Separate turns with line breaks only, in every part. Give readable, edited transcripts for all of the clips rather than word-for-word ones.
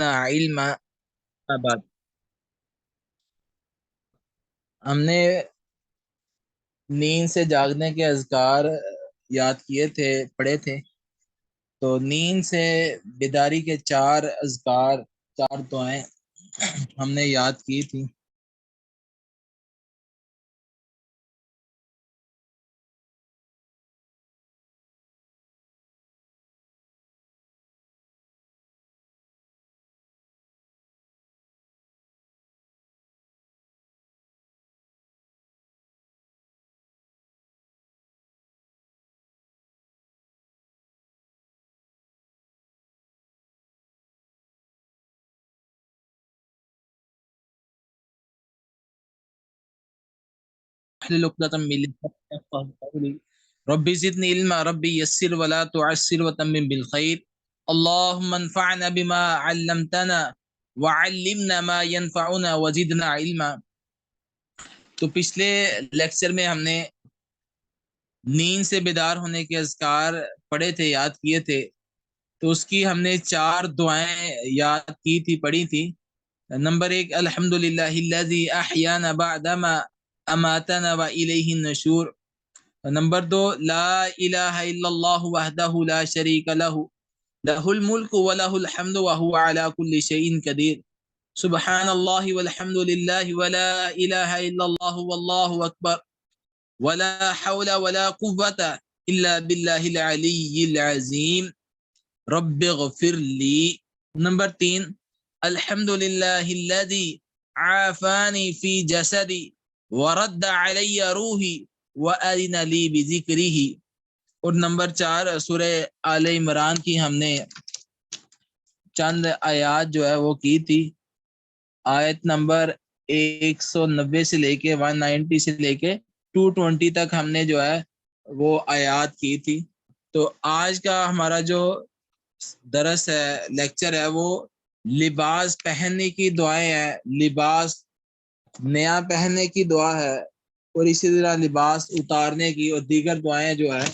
علما بعد ہم نے نیند سے جاگنے کے اذکار یاد کیے تھے، پڑھے تھے. تو نیند سے بیداری کے 4 اذکار، 4 دعائیں ہم نے یاد کی تھی. احلل عقدۃ من لسانی یفقهوا قولی رب زدنی علما رب یسر ولا تعسر وتمم بالخیر اللهم انفعنا بما علمتنا وعلمنا ما ينفعنا وزدنا علما. تو پچھلے لیکچر میں ہم نے نیند سے بیدار ہونے کے اذکار پڑھے تھے، یاد کیے تھے. تو اس کی ہم نے 4 دعائیں یاد کی تھی، پڑھی تھی. نمبر 1 الحمدللہ الذی احیانا بعدما اماتنا والیہ النشور. نمبر 2 لا الہ الا اللہ وحدہ لا شریک لہ لہ الملک ولہ الحمد وہو علی کل شیء قدیر سبحان اللہ والحمد للہ ولا الہ الا اللہ واللہ اکبر ولا حول ولا قوة الا باللہ العلی العظیم رب اغفر لی. نمبر 3 الحمد للہ الذی عافانی فی جسدی ورد علی روحی وَأَذِنَ لِي بِذِكْرِهِ. اور نمبر 4 سورہ آل عمران کی ہم نے چند آیات جو ہے وہ کی تھی. آیت نمبر 190 سے لے کے 190 سے لے کے 220 تک ہم نے جو ہے وہ آیات کی تھی. تو آج کا ہمارا جو درس ہے، لیکچر ہے، وہ لباس پہننے کی دعائیں ہیں. لباس نیا پہننے کی دعا ہے، اور اسی طرح لباس اتارنے کی اور دیگر دعائیں جو ہے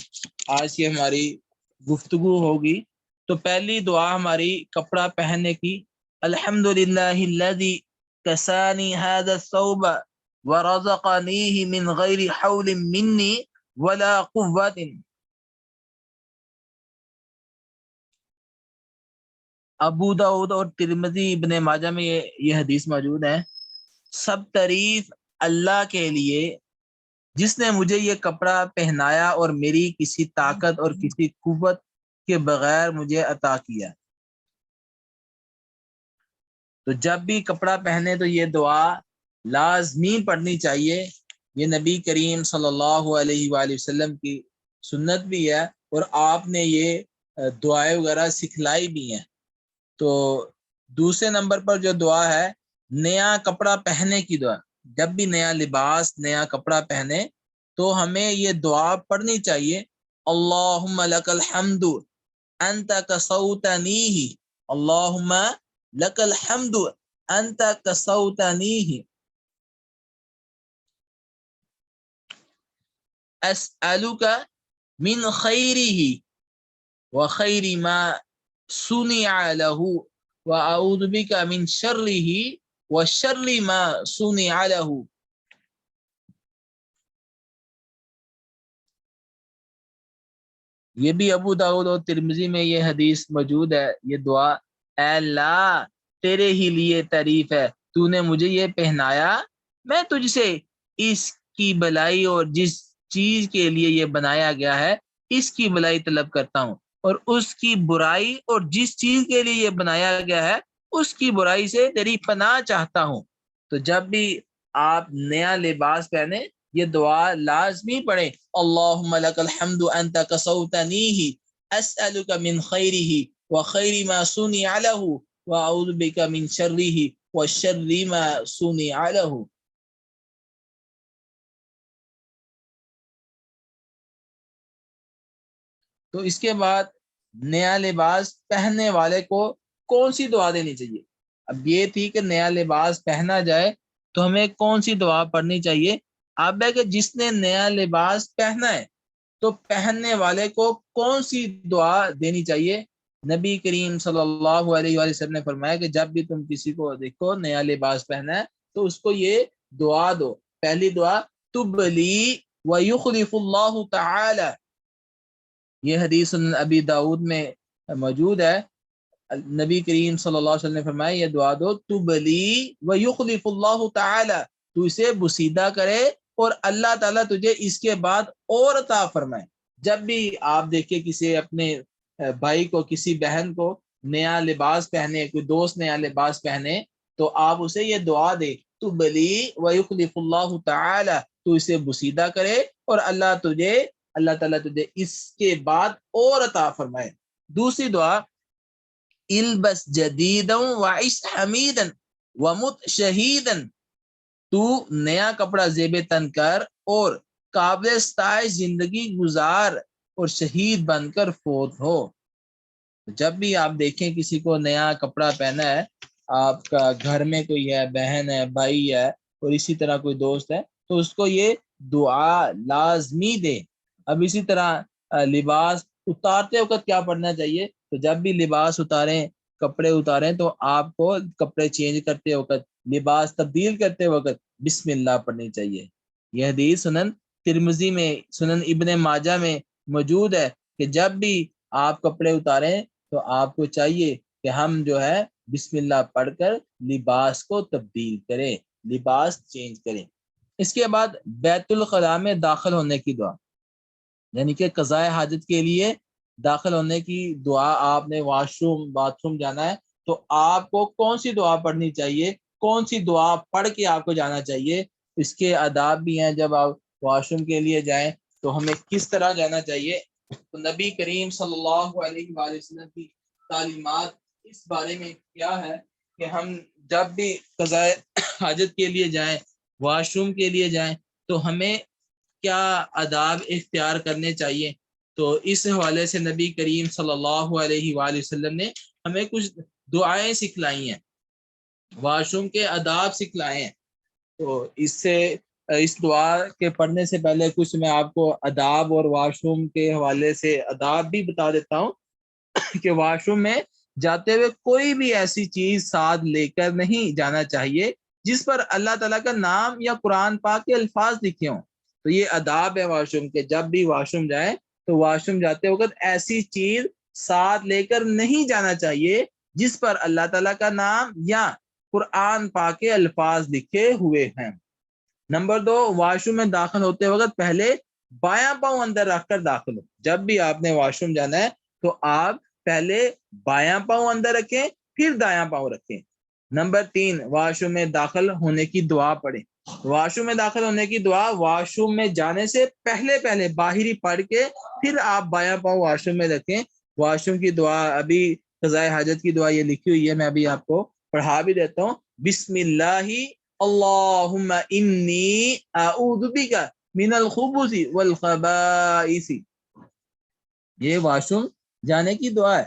آج کی ہماری گفتگو ہوگی. تو پہلی دعا ہماری کپڑا پہننے کی. الحمدللہ الذی کسانی ھذا الثوب ورزقنیہ من غیر حول منی ولا قوت. ابو داؤد اور ترمذی ابن ماجہ میں یہ حدیث موجود ہے. سب تعریف اللہ کے لیے جس نے مجھے یہ کپڑا پہنایا اور میری کسی طاقت اور کسی قوت کے بغیر مجھے عطا کیا. تو جب بھی کپڑا پہنے تو یہ دعا لازمی پڑھنی چاہیے. یہ نبی کریم صلی اللہ علیہ وآلہ وسلم کی سنت بھی ہے، اور آپ نے یہ دعائیں وغیرہ سکھلائی بھی ہیں. تو دوسرے نمبر پر جو دعا ہے نیا کپڑا پہننے کی دعا. جب بھی نیا لباس، نیا کپڑا پہنے تو ہمیں یہ دعا پڑھنی چاہیے. اللہم لک الحمد انت کسوتنیہ اللہم لک الحمد انت کسوتنیہ اسألک من خیرہ وخیر ما صنع لہ واعوذ بک من شرہ وشر ما صنع لہ. یہ بھی ابو داؤد اور ترمذی میں یہ حدیث موجود ہے. یہ دعا اے اللہ تیرے ہی لیے تعریف ہے، تو نے مجھے یہ پہنایا، میں تجھ سے اس کی بھلائی اور جس چیز کے لیے یہ بنایا گیا ہے اس کی بھلائی طلب کرتا ہوں، اور اس کی برائی اور جس چیز کے لیے یہ بنایا گیا ہے اس کی برائی سے تیری پناہ چاہتا ہوں. تو جب بھی آپ نیا لباس پہنے یہ دعا لازمی پڑھیں. اللہم لک الحمد انت کسوتنیہ اسألک من خیرہ وخیر ما صنع لہ واعوذ بک من شرہ وشر ما صنع لہ. تو اس کے بعد نیا لباس پہننے والے کو کون سی دعا دینی چاہیے؟ اب یہ تھی کہ نیا لباس پہنا جائے تو ہمیں کون سی دعا پڑھنی چاہیے. اب ہے کہ جس نے نیا لباس پہنا ہے تو پہننے والے کو کون سی دعا دینی چاہیے. نبی کریم صلی اللہ علیہ وآلہ وسلم نے فرمایا کہ جب بھی تم کسی کو دیکھو نیا لباس پہنا ہے تو اس کو یہ دعا دو. پہلی دعا تبلی ویخلف اللہ تعالی. یہ حدیث سنن ابی داؤد میں موجود ہے. نبی کریم صلی اللہ علیہ وسلم نے فرمایا یہ دعا دو تبلی ویخلف اللہ تعالی, تو اسے بسیدہ کرے اور اللہ تعالیٰ تجھے اس کے بعد اور عطا فرمائے. جب بھی آپ دیکھیں کسی اپنے بھائی کو, کسی بہن کو نیا لباس پہنے, کوئی دوست نیا لباس پہنے, تو آپ اسے یہ دعا دے تبلی ویخلف اللہ تعالی, تو اسے بسیدہ کرے اور اللہ تعالیٰ تجھے اس کے بعد اور عطا فرمائے. دوسری دعا البس جدیدا وعش حمیدا ومت شہیدا, تو نیا کپڑا زیب تن کر اور قابل ستائش زندگی گزار اور شہید بن کر فوت ہو. جب بھی آپ دیکھیں کسی کو نیا کپڑا پہنا ہے, آپ کا گھر میں کوئی ہے, بہن ہے, بھائی ہے, اور اسی طرح کوئی دوست ہے, تو اس کو یہ دعا لازمی دے. اب اسی طرح لباس اتارتے وقت کیا پڑھنا چاہیے؟ تو جب بھی لباس اتاریں, کپڑے اتاریں, تو آپ کو کپڑے چینج کرتے وقت, لباس تبدیل کرتے وقت بسم اللہ پڑھنی چاہیے. یہ حدیث سنن ترمذی میں, سنن ابن ماجہ میں موجود ہے کہ جب بھی آپ کپڑے اتاریں تو آپ کو چاہیے کہ ہم جو ہے بسم اللہ پڑھ کر لباس کو تبدیل کریں, لباس چینج کریں. اس کے بعد بیت الخلاء میں داخل ہونے کی دعا, یعنی کہ قضاء حاجت کے لیے داخل ہونے کی دعا. آپ نے واش روم, باتھ روم جانا ہے, تو آپ کو کون سی دعا پڑھنی چاہیے, کون سی دعا پڑھ کے آپ کو جانا چاہیے. اس کے آداب بھی ہیں. جب آپ واش روم کے لیے جائیں تو ہمیں کس طرح جانا چاہیے. تو نبی کریم صلی اللہ علیہ وآلہ وسلم کی تعلیمات اس بارے میں کیا ہے کہ ہم جب بھی قضاء حاجت کے لیے جائیں, واش روم کے لیے جائیں, تو ہمیں کیا آداب اختیار کرنے چاہیے. تو اس حوالے سے نبی کریم صلی اللہ علیہ وآلہ وسلم نے ہمیں کچھ دعائیں سکھلائی ہیں, واش روم کے آداب سکھلائے ہیں. تو اس دعا کے پڑھنے سے پہلے کچھ میں آپ کو آداب اور واش روم کے حوالے سے آداب بھی بتا دیتا ہوں کہ واش روم میں جاتے ہوئے کوئی بھی ایسی چیز ساتھ لے کر نہیں جانا چاہیے جس پر اللہ تعالیٰ کا نام یا قرآن پاک کے الفاظ لکھے ہوں. تو یہ آداب ہے واش روم کے. جب بھی واش روم جائیں تو واش روم جاتے وقت ایسی چیز ساتھ لے کر نہیں جانا چاہیے جس پر اللہ تعالیٰ کا نام یا قرآن پاک کے الفاظ لکھے ہوئے ہیں. نمبر 2, واش روم میں داخل ہوتے وقت پہلے بایاں پاؤں اندر رکھ کر داخل ہو. جب بھی آپ نے واش روم جانا ہے تو آپ پہلے بایاں پاؤں اندر رکھیں, پھر دایاں پاؤں رکھیں. نمبر 3, واش روم میں داخل ہونے کی دعا پڑھیں. واش روم میں داخل ہونے کی دعا واش روم میں جانے سے پہلے باہری پڑھ کے پھر آپ بایاں پاؤں واش روم میں رکھیں. واش روم کی دعا ابھی قضاء حاجت کی دعا یہ لکھی ہوئی ہے, میں ابھی آپ کو پڑھا بھی دیتا ہوں. بسم اللہ اللہم انی اعوذ بک من الخبث والخبائث. یہ واش روم جانے کی دعا ہے.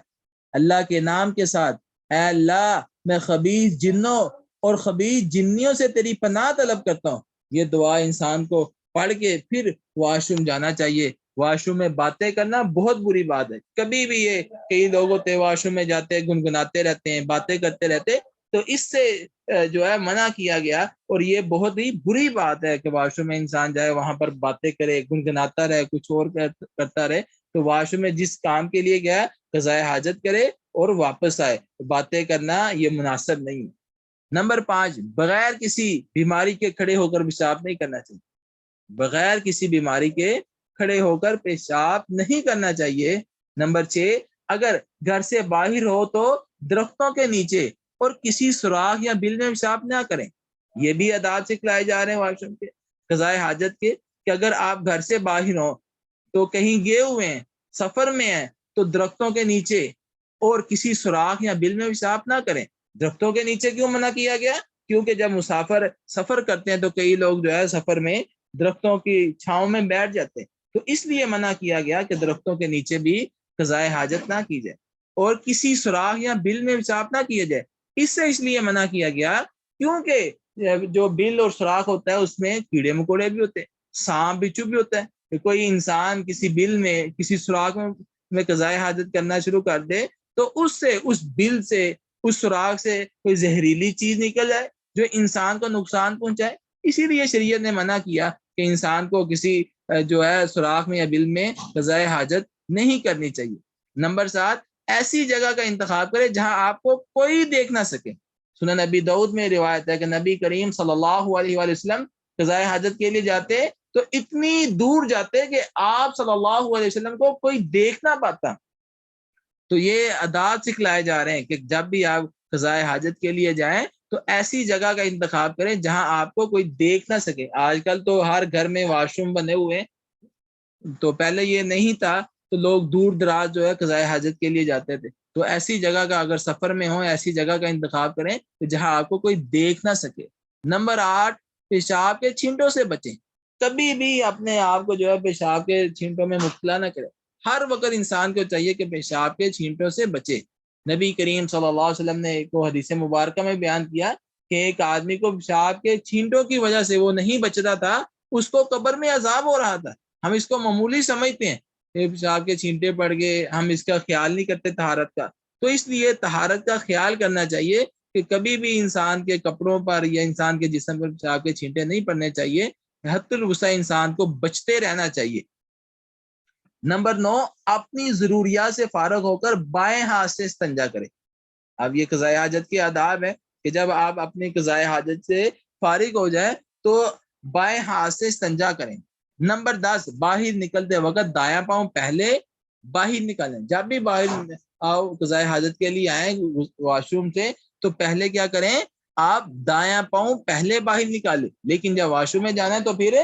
اللہ کے نام کے ساتھ, اے اللہ میں خبیث جنوں اور خبیث جنیوں سے تیری پناہ طلب کرتا ہوں. یہ دعا انسان کو پڑھ کے پھر واش روم جانا چاہیے. واش روم میں باتیں کرنا بہت بری بات ہے. کبھی بھی یہ کئی لوگ ہوتے ہیں واش روم میں جاتے گنگناتے رہتے ہیں, باتیں کرتے رہتے, تو اس سے جو ہے منع کیا گیا. اور یہ بہت ہی بری بات ہے کہ واش روم میں انسان جائے, وہاں پر باتیں کرے, گنگناتا رہے, کچھ اور کرتا رہے. تو واش روم میں جس کام کے لیے گیا قضاء حاجت کرے اور واپس آئے. باتیں کرنا یہ مناسب نہیں. نمبر 5, بغیر کسی بیماری کے کھڑے ہو کر پیشاب نہیں کرنا چاہیے. بغیر کسی بیماری کے کھڑے ہو کر پیشاب نہیں کرنا چاہیے. نمبر 6, اگر گھر سے باہر ہو تو درختوں کے نیچے اور کسی سوراخ یا بل میں پیشاب نہ کریں. یہ بھی آداب سکھلائے جا رہے ہیں واش روم کے قضاء حاجت کے, کہ اگر آپ گھر سے باہر ہوں تو کہیں گئے ہوئے ہیں, سفر میں ہیں, تو درختوں کے نیچے اور کسی سوراخ یا بل میں پیشاب نہ کریں. درختوں کے نیچے کیوں منع کیا گیا؟ کیونکہ جب مسافر سفر کرتے ہیں تو کئی لوگ جو ہے سفر میں درختوں کی چھاؤں میں بیٹھ جاتے ہیں, تو اس لیے منع کیا گیا کہ درختوں کے نیچے بھی قضاء حاجت نہ کی جائے. اور کسی سوراخ یا بل میں پیشاب نہ کیا جائے. اس لیے منع کیا گیا کیونکہ جو بل اور سوراخ ہوتا ہے اس میں کیڑے مکوڑے بھی ہوتے ہیں, سانپ بچھو بھی ہوتا ہے. کوئی انسان کسی بل میں, کسی سوراخ میں قضاء حاجت کرنا شروع کر دے تو اس بل سے اس سوراخ سے کوئی زہریلی چیز نکل جائے جو انسان کو نقصان پہنچائے. اسی لیے شریعت نے منع کیا کہ انسان کو کسی جو ہے سوراخ میں یا بل میں قضاء حاجت نہیں کرنی چاہیے. نمبر 7، ایسی جگہ کا انتخاب کرے جہاں آپ کو کوئی دیکھ نہ سکے. سنن نبی داؤد میں روایت ہے کہ نبی کریم صلی اللہ علیہ وآلہ وسلم قضاء حاجت کے لیے جاتے تو اتنی دور جاتے کہ آپ صلی اللہ علیہ وسلم کو کوئی دیکھ نہ پاتا. تو یہ عادات سکھلائے جا رہے ہیں کہ جب بھی آپ قضاء حاجت کے لیے جائیں تو ایسی جگہ کا انتخاب کریں جہاں آپ کو کوئی دیکھ نہ سکے. آج کل تو ہر گھر میں واش روم بنے ہوئے ہیں، تو پہلے یہ نہیں تھا، تو لوگ دور دراز جو ہے قضاء حاجت کے لیے جاتے تھے. تو ایسی جگہ کا اگر سفر میں ہو ایسی جگہ کا انتخاب کریں کہ جہاں آپ کو کوئی دیکھ نہ سکے. نمبر 8، پیشاب کے چھینٹوں سے بچیں. کبھی بھی اپنے آپ کو جو ہے پیشاب کے چھینٹوں میں مبتلا نہ کرے. ہر وقت انسان کو چاہیے کہ پیشاب کے چھینٹوں سے بچے. نبی کریم صلی اللہ علیہ وسلم نے ایک حدیث مبارکہ میں بیان کیا کہ ایک آدمی کو پیشاب کے چھینٹوں کی وجہ سے وہ نہیں بچتا تھا، اس کو قبر میں عذاب ہو رہا تھا. ہم اس کو معمولی سمجھتے ہیں کہ پیشاب کے چھینٹے پڑ گئے، ہم اس کا خیال نہیں کرتے طہارت کا. تو اس لیے طہارت کا خیال کرنا چاہیے کہ کبھی بھی انسان کے کپڑوں پر یا انسان کے جسم پر پیشاب کے چھینٹے نہیں پڑنے چاہیے. حد الوسع انسان کو بچتے رہنا چاہیے. نمبر 9، اپنی ضروریات سے فارغ ہو کر بائیں ہاتھ سے استنجا کرے. اب یہ قضاء حاجت کے آداب ہے کہ جب آپ اپنی قضاء حاجت سے فارغ ہو جائیں تو بائیں ہاتھ سے استنجا کریں. نمبر 10، باہر نکلتے وقت دایاں پاؤں پہلے باہر نکالیں. جب بھی باہر آؤ قضاء حاجت کے لیے آئیں واش روم سے تو پہلے کیا کریں، آپ دایاں پاؤں پہلے باہر نکالیں. لیکن جب واش روم میں جانا ہے تو پھر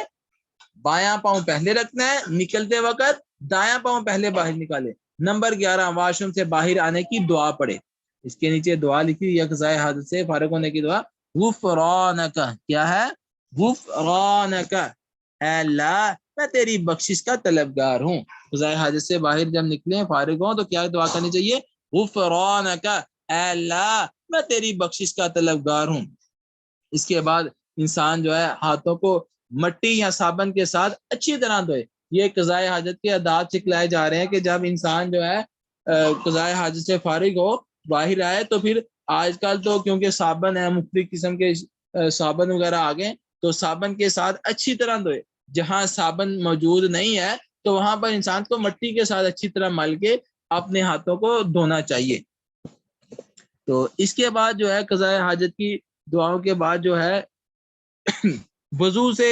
بایاں پاؤں پہلے رکھنا ہے، نکلتے وقت دایاں پاؤں پہلے باہر نکالے. نمبر 11، واش روم سے باہر آنے کی دعا پڑھے. اس کے نیچے دعا لکھی ہے قضاء حاجت سے فارغ ہونے کی دعا. غفرانک، کیا ہے؟ غفرانک، اے اللہ میں تیری بخشش کا طلبگار ہوں. قضاء حاجت سے باہر جب نکلیں فارغ ہوں تو کیا دعا کرنی چاہیے؟ غفرانک، اے اللہ میں تیری بخشش کا طلبگار ہوں. اس کے بعد انسان جو ہے ہاتھوں کو مٹی یا صابن کے ساتھ اچھی طرح دھوئے. یہ قضاء حاجت کے عادات سکھلائے جا رہے ہیں کہ جب انسان جو ہے قضاء حاجت سے فارغ ہو باہر آئے تو پھر آج کل تو کیونکہ صابن ہے، مختلف قسم کے صابن وغیرہ آ گئے، تو صابن کے ساتھ اچھی طرح دھوئے. جہاں صابن موجود نہیں ہے تو وہاں پر انسان کو مٹی کے ساتھ اچھی طرح مل کے اپنے ہاتھوں کو دھونا چاہیے. تو اس کے بعد جو ہے قضاء حاجت کی دعاؤں کے بعد جو ہے وضو سے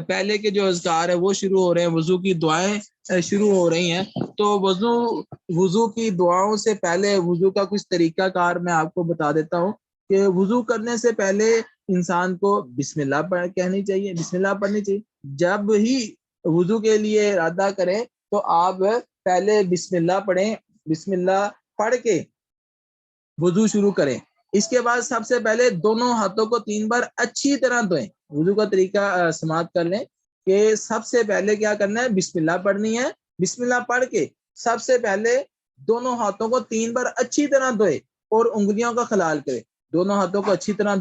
پہلے کے جو اذکار ہے وہ شروع ہو رہے ہیں، وضو کی دعائیں شروع ہو رہی ہیں. تو وضو کی دعاؤں سے پہلے وضو کا کچھ طریقہ کار میں آپ کو بتا دیتا ہوں کہ وضو کرنے سے پہلے انسان کو بسم اللہ کہنی چاہیے، بسم اللہ پڑھنی چاہیے. جب ہی وضو کے لیے ارادہ کریں تو آپ پہلے بسم اللہ پڑھیں، بسم اللہ پڑھ کے وضو شروع کریں. اس کے بعد سب سے پہلے دونوں ہاتھوں کو 3 بار اچھی طرح دھوئیں. وضو کا طریقہ سماعت کر لیں کہ سب سے پہلے کیا کرنا ہے، بسم اللہ پڑھنی ہے. بسم اللہ پڑھ کے سب سے پہلے دونوں ہاتھوں کو 3 بار اچھی طرح دھوئے اور انگلیوں کا خلال کرے. دونوں ہاتھوں کو اچھی طرح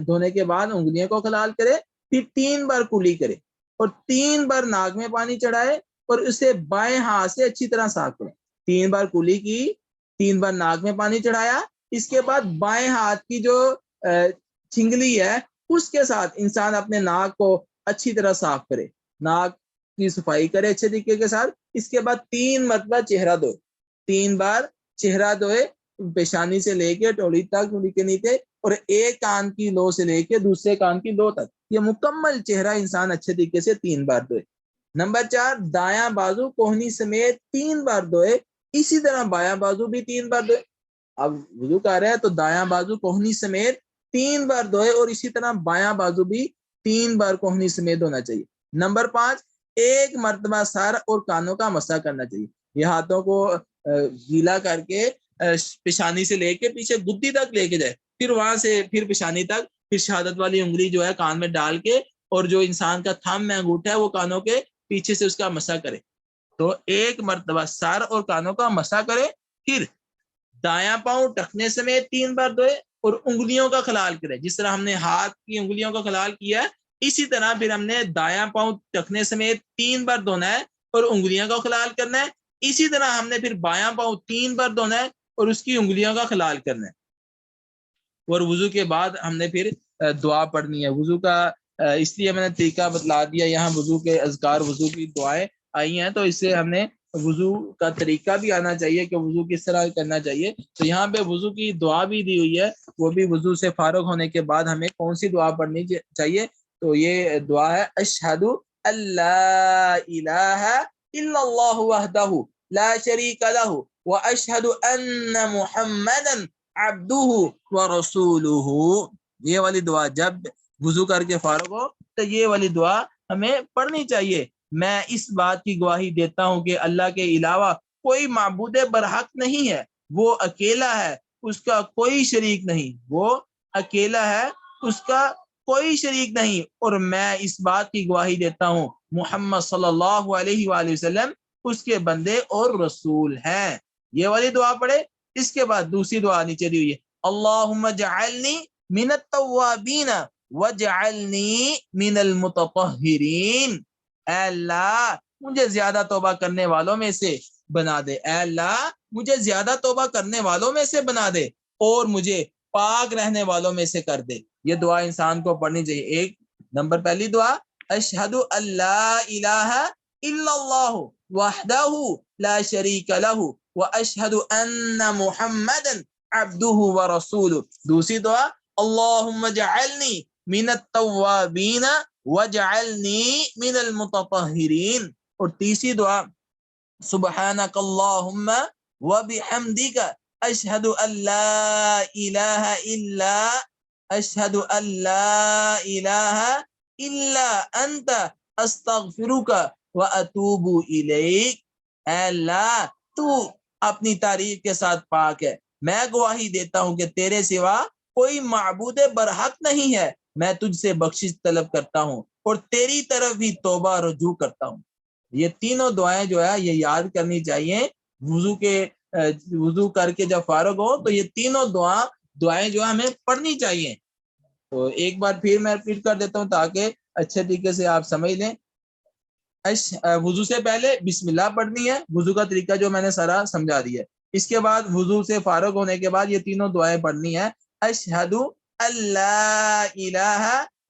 دھونے کے بعد انگلیوں کو خلال کرے، پھر 3 بار کلی کرے اور 3 بار ناک میں پانی چڑھائے اور اسے بائیں ہاتھ سے اچھی طرح صاف کرے. 3 بار کلی کی، 3 بار ناک میں پانی چڑھایا. اس کے بعد بائیں ہاتھ کی جو چھنگلی ہے اس کے ساتھ انسان اپنے ناک کو اچھی طرح صاف کرے، ناک کی صفائی کرے اچھے طریقے کے ساتھ. اس کے بعد 3 مرتبہ چہرہ دھوئے، 3 بار چہرہ دھوئے، پیشانی سے لے کے ٹوڑی تک، ٹوڑی کے نیچے، اور ایک کان کی لو سے لے کے دوسرے کان کی لو تک. یہ مکمل چہرہ انسان اچھے طریقے سے 3 بار دھوئے. نمبر 4، دایاں بازو کوہنی سمیت 3 بار دھوئے. اسی طرح بایاں بازو بھی 3 بار دھوئے. اب وضو کر رہے ہیں تو دایاں بازو کوہنی سمیت 3 بار دھوئے اور اسی طرح بایاں بازو بھی 3 بار کوہنی سمیت دھونا چاہیے. نمبر 5، 1 مرتبہ سر اور کانوں کا مسح کرنا چاہیے. یہ ہاتھوں کو گیلا کر کے پیشانی سے لے کے پیچھے گدی تک لے کے جائے، پھر وہاں سے پھر پیشانی تک، پھر شہادت والی انگلی جو ہے کان میں ڈال کے اور جو انسان کا تھم میں انگوٹھا ہے وہ کانوں کے پیچھے سے اس کا مسح کرے. تو 1 مرتبہ سر اور کانوں کا مسح کرے. پھر دایاں پاؤں ٹخنے سمیت 3 بار دھوئے اور انگلیوں کا خلال کرے. جس طرح ہم نے ہاتھ کی انگلیوں کا خلال کیا اسی طرح پھر ہم نے دایاں پاؤں ٹخنے سمیت 3 بار دھونا ہے اور انگلیوں کا خلال کرنا ہے. اسی طرح ہم نے پھر بایاں پاؤں 3 بار دھونا ہے اور اس کی انگلیوں کا خلال کرنا ہے، اور وضو کے بعد ہم نے پھر دعا پڑھنی ہے۔ وضو کا اس لیے میں نے طریقہ بتلا دیا، یہاں وضو کے اذکار، وضو کی دعائیں آئی ہیں، تو اس سے ہم نے وضو کا طریقہ بھی آنا چاہیے کہ وضو کس طرح کرنا چاہیے۔ تو یہاں پہ وضو کی دعا بھی دی ہوئی ہے، وہ بھی وضو سے فارغ ہونے کے بعد ہمیں کون سی دعا پڑھنی چاہیے؟ تو یہ دعا ہے اشہد اللہ الہ الا اللہ وحدہ لا شریک لہ واشہد ان محمدا عبدہ ورسولہ۔ یہ والی دعا جب وضو کر کے فارغ ہو تو یہ والی دعا ہمیں پڑھنی چاہیے۔ میں اس بات کی گواہی دیتا ہوں کہ اللہ کے علاوہ کوئی معبود برحق نہیں ہے، وہ اکیلا ہے، اس کا کوئی شریک نہیں، وہ اکیلا ہے، اس کا کوئی شریک نہیں، اور میں اس بات کی گواہی دیتا ہوں محمد صلی اللہ علیہ وآلہ وسلم اس کے بندے اور رسول ہیں۔ یہ والی دعا پڑھے۔ اس کے بعد دوسری دعا نیچے دی ہوئی ہے، اللہم اجعلنی من التوابین وجعلنی من المتطہرین۔ اے اللہ مجھے زیادہ توبہ کرنے والوں میں سے بنا دے، اے اللہ مجھے زیادہ توبہ کرنے والوں میں سے بنا دے، اور مجھے پاک رہنے والوں میں سے کر دے۔ یہ دعا انسان کو پڑھنی چاہیے۔ ایک نمبر پہلی دعا، اشہد اللہ الہ الا اللہ وحدہ لا شریک لہ واشہد ان محمدا عبدہ ورسولہ۔ دوسری دعا، اللہم اجعلنی من التوابین وجعلنی من المتطہرین۔ اور تیسری دعا، سبحانک اللہم وبحمدک اشہد ان لا الہ الا اشہد ان لا الہ الا انت استغفرک واتوب الیک۔ اے اللہ تو اپنی تعریف کے ساتھ پاک ہے، میں گواہی دیتا ہوں کہ تیرے سوا کوئی معبود برحق نہیں ہے، میں تجھ سے بخشش طلب کرتا ہوں اور تیری طرف ہی توبہ رجوع کرتا ہوں۔ یہ تینوں دعائیں جو ہے یہ یاد کرنی چاہیے وضو کر کے جب فارغ ہو، تو یہ تینوں دعائیں جو ہمیں پڑھنی چاہیے۔ تو ایک بار پھر میں ریپیٹ کر دیتا ہوں تاکہ اچھے طریقے سے آپ سمجھ لیں۔ وضو سے پہلے بسم اللہ پڑھنی ہے، وضو کا طریقہ جو میں نے سارا سمجھا دیا ہے۔ اس کے بعد وضو سے فارغ ہونے کے بعد یہ تینوں دعائیں پڑھنی ہے، اشہد اللہ الہ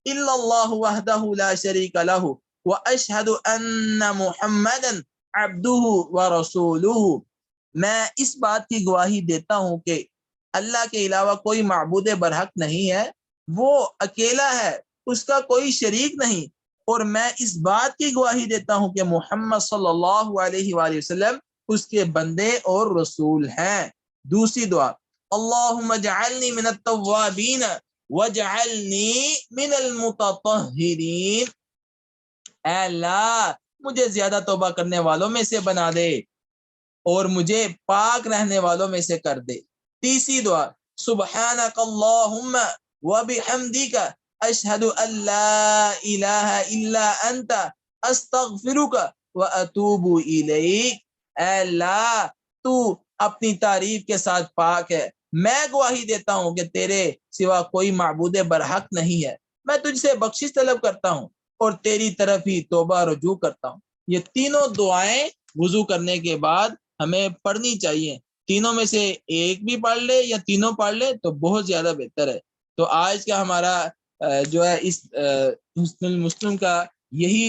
الا اللہ وحدہ لا شریک لہ واشہد ان محمدا عبدہ ورسولہ۔ میں اس بات کی گواہی دیتا ہوں کہ اللہ کے علاوہ کوئی معبود برحق نہیں ہے، وہ اکیلا ہے، اس کا کوئی شریک نہیں، اور میں اس بات کی گواہی دیتا ہوں کہ محمد صلی اللہ علیہ وآلہ وسلم اس کے بندے اور رسول ہیں۔ دوسری دعا، اللہم اجعلنی من التوابین وجعلنی من المتطہرین۔ اے اللہ مجھے زیادہ توبہ کرنے والوں میں سے بنا دے اور مجھے پاک رہنے والوں میں سے کر دے۔ تیسری دعا، سبحانک اللہم وبحمدک اشہد ان لا الہ الا انت استغفرک واتوب الیک۔ اے اللہ تو اپنی تعریف کے ساتھ پاک ہے، میں گواہی دیتا ہوں کہ تیرے سوا کوئی معبود برحق نہیں ہے، میں تجھ سے بخشش طلب کرتا ہوں اور تیری طرف ہی توبہ رجوع کرتا ہوں۔ یہ تینوں دعائیں وضو کرنے کے بعد ہمیں پڑھنی چاہیے۔ تینوں میں سے ایک بھی پڑھ لے یا تینوں پڑھ لے تو بہت زیادہ بہتر ہے۔ تو آج کا ہمارا جو ہے اس حسن المسلم کا یہی